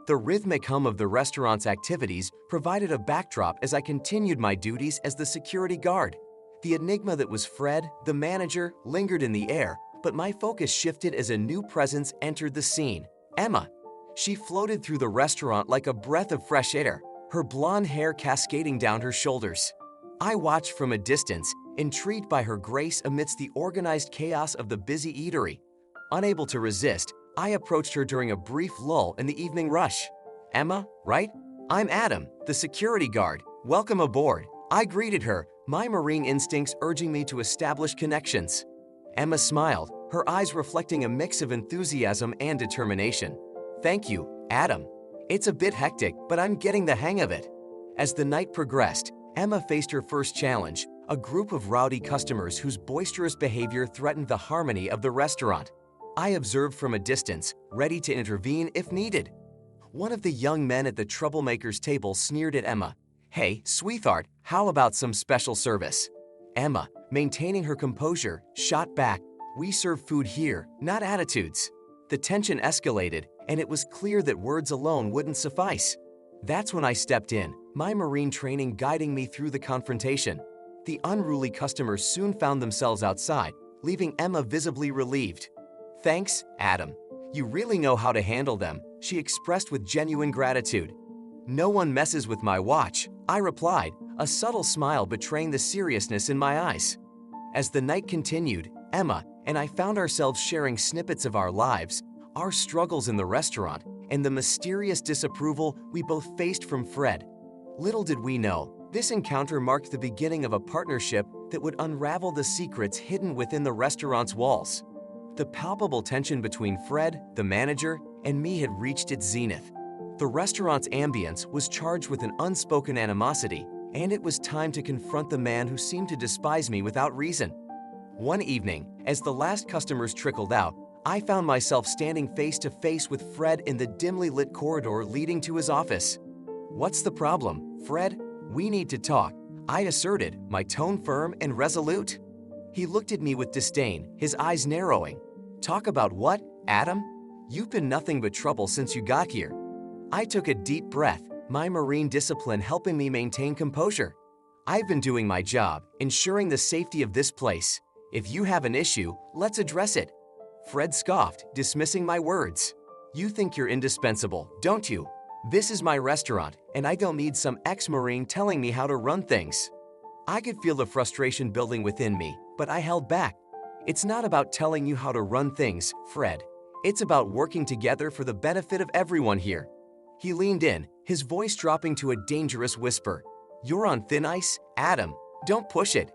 The rhythmic hum of the restaurant's activities provided a backdrop as I continued my duties as the security guard. The enigma that was Fred, the manager, lingered in the air, but my focus shifted as a new presence entered the scene. Emma. She floated through the restaurant like a breath of fresh air, her blonde hair cascading down her shoulders. I watched from a distance, intrigued by her grace amidst the organized chaos of the busy eatery. Unable to resist, I approached her during a brief lull in the evening rush. "Emma, right? I'm Adam, the security guard. Welcome aboard." I greeted her, my marine instincts urging me to establish connections. Emma smiled, her eyes reflecting a mix of enthusiasm and determination. "Thank you, Adam. It's a bit hectic, but I'm getting the hang of it." As the night progressed, Emma faced her first challenge, a group of rowdy customers whose boisterous behavior threatened the harmony of the restaurant. I observed from a distance, ready to intervene if needed. One of the young men at the troublemaker's table sneered at Emma. "Hey, sweetheart, how about some special service?" Emma, maintaining her composure, shot back, "We serve food here, not attitudes." The tension escalated, and it was clear that words alone wouldn't suffice. That's when I stepped in, my marine training guiding me through the confrontation. The unruly customers soon found themselves outside, leaving Emma visibly relieved. "Thanks, Adam. You really know how to handle them," she expressed with genuine gratitude. "No one messes with my watch," I replied, a subtle smile betraying the seriousness in my eyes. As the night continued, Emma and I found ourselves sharing snippets of our lives, our struggles in the restaurant, and the mysterious disapproval we both faced from Fred. Little did we know, this encounter marked the beginning of a partnership that would unravel the secrets hidden within the restaurant's walls. The palpable tension between Fred, the manager, and me had reached its zenith. The restaurant's ambience was charged with an unspoken animosity, and it was time to confront the man who seemed to despise me without reason. One evening, as the last customers trickled out, I found myself standing face to face with Fred in the dimly lit corridor leading to his office. "What's the problem, Fred? We need to talk," I asserted, my tone firm and resolute. He looked at me with disdain, his eyes narrowing. "Talk about what, Adam? You've been nothing but trouble since you got here." I took a deep breath, my marine discipline helping me maintain composure. "I've been doing my job, ensuring the safety of this place. If you have an issue, let's address it." Fred scoffed, dismissing my words. "You think you're indispensable, don't you? This is my restaurant, and I don't need some ex-Marine telling me how to run things." I could feel the frustration building within me, but I held back. "It's not about telling you how to run things, Fred. It's about working together for the benefit of everyone here." He leaned in, his voice dropping to a dangerous whisper. "You're on thin ice, Adam. Don't push it."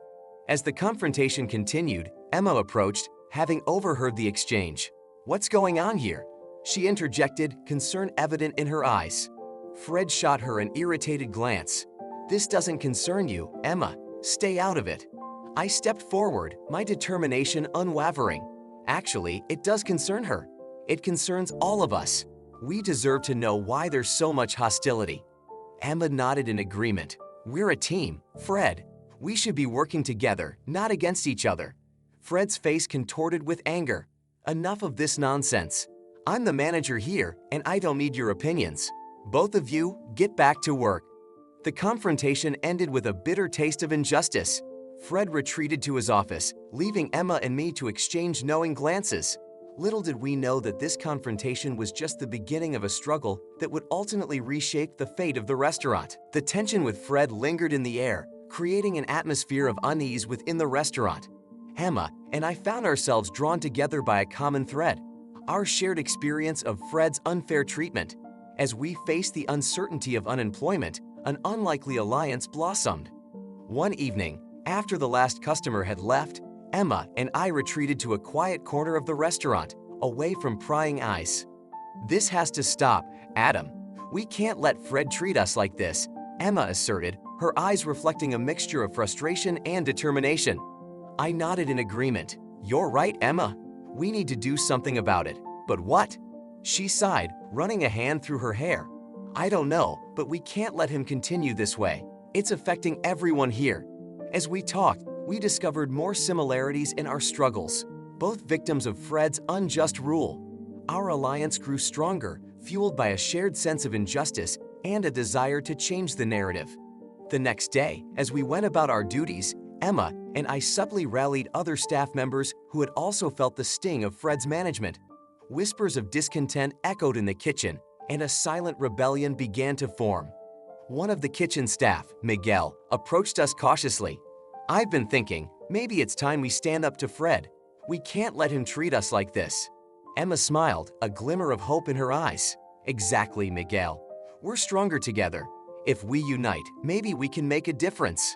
As the confrontation continued, Emma approached, having overheard the exchange. "What's going on here?" she interjected, concern evident in her eyes. Fred shot her an irritated glance. "This doesn't concern you, Emma. Stay out of it." I stepped forward, my determination unwavering. "Actually, it does concern her. It concerns all of us. We deserve to know why there's so much hostility." Emma nodded in agreement. "We're a team, Fred. We should be working together, not against each other." Fred's face contorted with anger. "Enough of this nonsense. I'm the manager here, and I don't need your opinions. Both of you, get back to work." The confrontation ended with a bitter taste of injustice. Fred retreated to his office, leaving Emma and me to exchange knowing glances. Little did we know that this confrontation was just the beginning of a struggle that would ultimately reshape the fate of the restaurant. The tension with Fred lingered in the air, creating an atmosphere of unease within the restaurant. Emma and I found ourselves drawn together by a common thread, our shared experience of Fred's unfair treatment. As we faced the uncertainty of unemployment, an unlikely alliance blossomed. One evening, after the last customer had left, Emma and I retreated to a quiet corner of the restaurant, away from prying eyes. "This has to stop, Adam. We can't let Fred treat us like this," Emma asserted, her eyes reflecting a mixture of frustration and determination. I nodded in agreement. "You're right, Emma. We need to do something about it. But what?" She sighed, running a hand through her hair. "I don't know, but we can't let him continue this way. It's affecting everyone here." As we talked, we discovered more similarities in our struggles, both victims of Fred's unjust rule. Our alliance grew stronger, fueled by a shared sense of injustice and a desire to change the narrative. The next day, as we went about our duties, Emma and I subtly rallied other staff members who had also felt the sting of Fred's management. Whispers of discontent echoed in the kitchen, and a silent rebellion began to form. One of the kitchen staff, Miguel, approached us cautiously. "I've been thinking, maybe it's time we stand up to Fred. We can't let him treat us like this." Emma smiled, a glimmer of hope in her eyes. "Exactly, Miguel. We're stronger together. If we unite, maybe we can make a difference."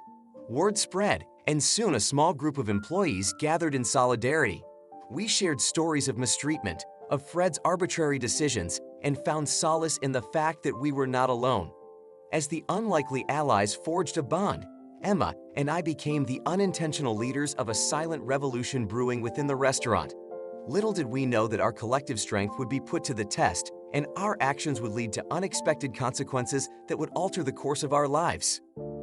Word spread, and soon a small group of employees gathered in solidarity. We shared stories of mistreatment, of Fred's arbitrary decisions, and found solace in the fact that we were not alone. As the unlikely allies forged a bond, Emma and I became the unintentional leaders of a silent revolution brewing within the restaurant. Little did we know that our collective strength would be put to the test, and our actions would lead to unexpected consequences that would alter the course of our lives.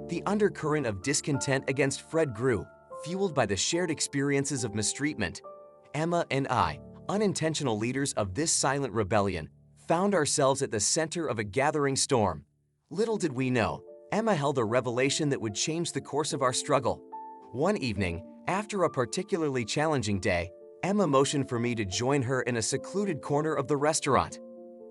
The undercurrent of discontent against Fred grew, fueled by the shared experiences of mistreatment. Emma and I, unintentional leaders of this silent rebellion, found ourselves at the center of a gathering storm. Little did we know, Emma held a revelation that would change the course of our struggle. One evening, after a particularly challenging day, Emma motioned for me to join her in a secluded corner of the restaurant.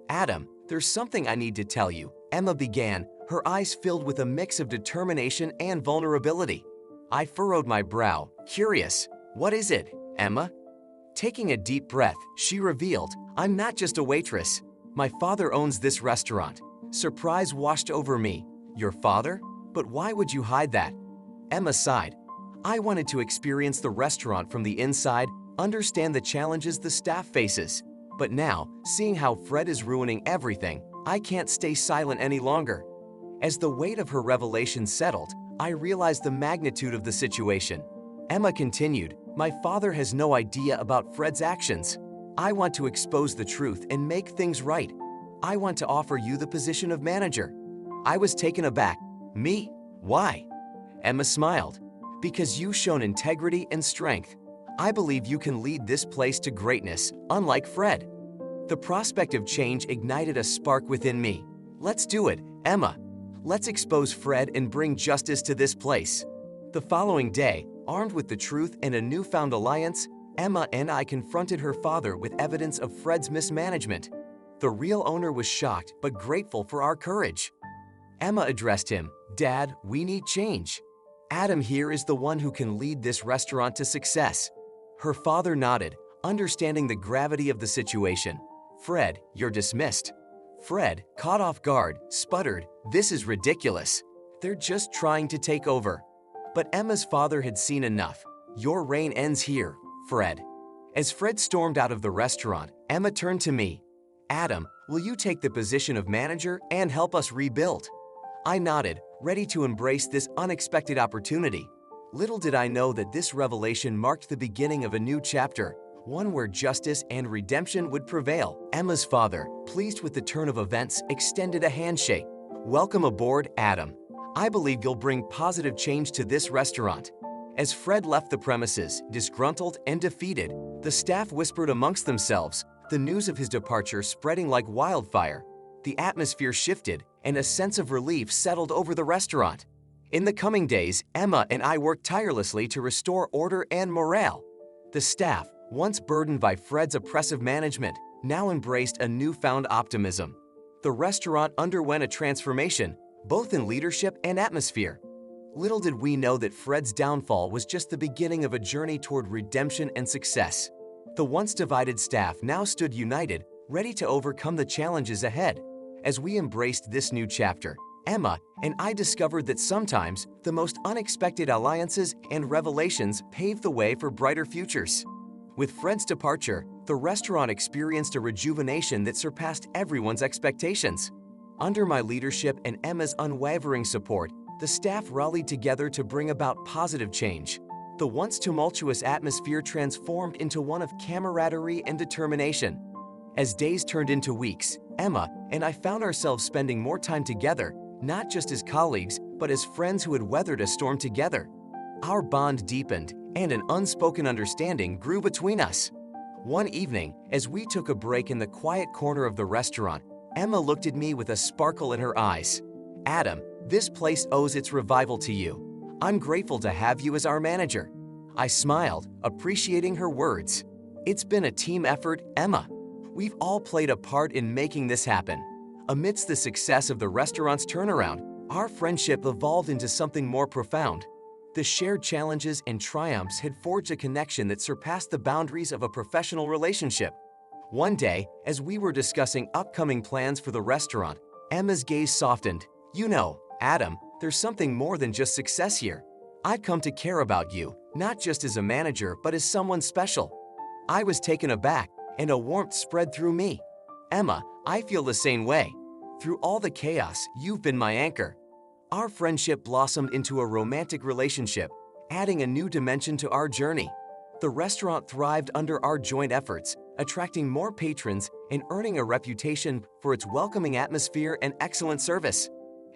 "Adam, there's something I need to tell you," Emma began, her eyes filled with a mix of determination and vulnerability. I furrowed my brow, curious. "What is it, Emma?" Taking a deep breath, she revealed, "I'm not just a waitress. My father owns this restaurant." Surprise washed over me. "Your father? But why would you hide that?" Emma sighed. "I wanted to experience the restaurant from the inside, understand the challenges the staff faces. But now, seeing how Fred is ruining everything, I can't stay silent any longer." As the weight of her revelation settled, I realized the magnitude of the situation. Emma continued, "My father has no idea about Fred's actions. I want to expose the truth and make things right. I want to offer you the position of manager." I was taken aback. "Me? Why?" Emma smiled. "Because you've shown integrity and strength. I believe you can lead this place to greatness, unlike Fred." The prospect of change ignited a spark within me. "Let's do it, Emma. Let's expose Fred and bring justice to this place." The following day, armed with the truth and a newfound alliance, Emma and I confronted her father with evidence of Fred's mismanagement. The real owner was shocked but grateful for our courage. Emma addressed him, "Dad, we need change. Adam here is the one who can lead this restaurant to success." Her father nodded, understanding the gravity of the situation. "Fred, you're dismissed." Fred, caught off guard, sputtered, "This is ridiculous. They're just trying to take over." But Emma's father had seen enough. "Your reign ends here, Fred." As Fred stormed out of the restaurant, Emma turned to me. "Adam, will you take the position of manager and help us rebuild?" I nodded, ready to embrace this unexpected opportunity. Little did I know that this revelation marked the beginning of a new chapter, one where justice and redemption would prevail. Emma's father, pleased with the turn of events, extended a handshake. "Welcome aboard, Adam. I believe you'll bring positive change to this restaurant." As Fred left the premises, disgruntled and defeated, the staff whispered amongst themselves, the news of his departure spreading like wildfire. The atmosphere shifted, and a sense of relief settled over the restaurant. In the coming days, Emma and I worked tirelessly to restore order and morale. The staff, once burdened by Fred's oppressive management, now embraced a newfound optimism. The restaurant underwent a transformation, both in leadership and atmosphere. Little did we know that Fred's downfall was just the beginning of a journey toward redemption and success. The once divided staff now stood united, ready to overcome the challenges ahead. As we embraced this new chapter, Emma and I discovered that sometimes the most unexpected alliances and revelations pave the way for brighter futures. With Fred's departure, the restaurant experienced a rejuvenation that surpassed everyone's expectations. Under my leadership and Emma's unwavering support, the staff rallied together to bring about positive change. The once tumultuous atmosphere transformed into one of camaraderie and determination. As days turned into weeks, Emma and I found ourselves spending more time together, not just as colleagues, but as friends who had weathered a storm together. Our bond deepened, and an unspoken understanding grew between us. One evening, as we took a break in the quiet corner of the restaurant, Emma looked at me with a sparkle in her eyes. Adam, this place owes its revival to you. I'm grateful to have you as our manager. I smiled, appreciating her words. It's been a team effort, Emma. We've all played a part in making this happen. Amidst the success of the restaurant's turnaround, our friendship evolved into something more profound. The shared challenges and triumphs had forged a connection that surpassed the boundaries of a professional relationship. One day, as we were discussing upcoming plans for the restaurant, Emma's gaze softened. You know, Adam, there's something more than just success here. I've come to care about you, not just as a manager, but as someone special. I was taken aback, and a warmth spread through me. Emma, I feel the same way. Through all the chaos, you've been my anchor. Our friendship blossomed into a romantic relationship, adding a new dimension to our journey. The restaurant thrived under our joint efforts, attracting more patrons and earning a reputation for its welcoming atmosphere and excellent service.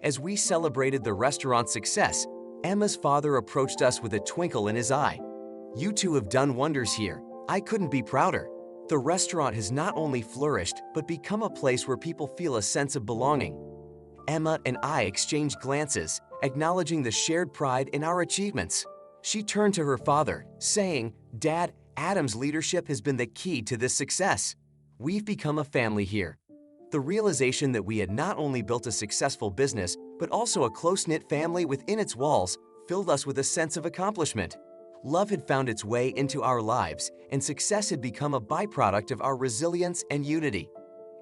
As we celebrated the restaurant's success, Emma's father approached us with a twinkle in his eye. You two have done wonders here. I couldn't be prouder. The restaurant has not only flourished, but become a place where people feel a sense of belonging. Emma and I exchanged glances, acknowledging the shared pride in our achievements. She turned to her father, saying, Dad, Adam's leadership has been the key to this success. We've become a family here. The realization that we had not only built a successful business, but also a close-knit family within its walls filled us with a sense of accomplishment. Love had found its way into our lives, and success had become a byproduct of our resilience and unity.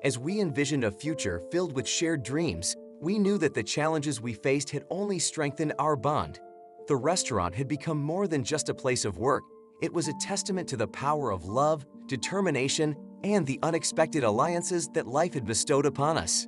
As we envisioned a future filled with shared dreams, we knew that the challenges we faced had only strengthened our bond. The restaurant had become more than just a place of work. It was a testament to the power of love, determination, and the unexpected alliances that life had bestowed upon us.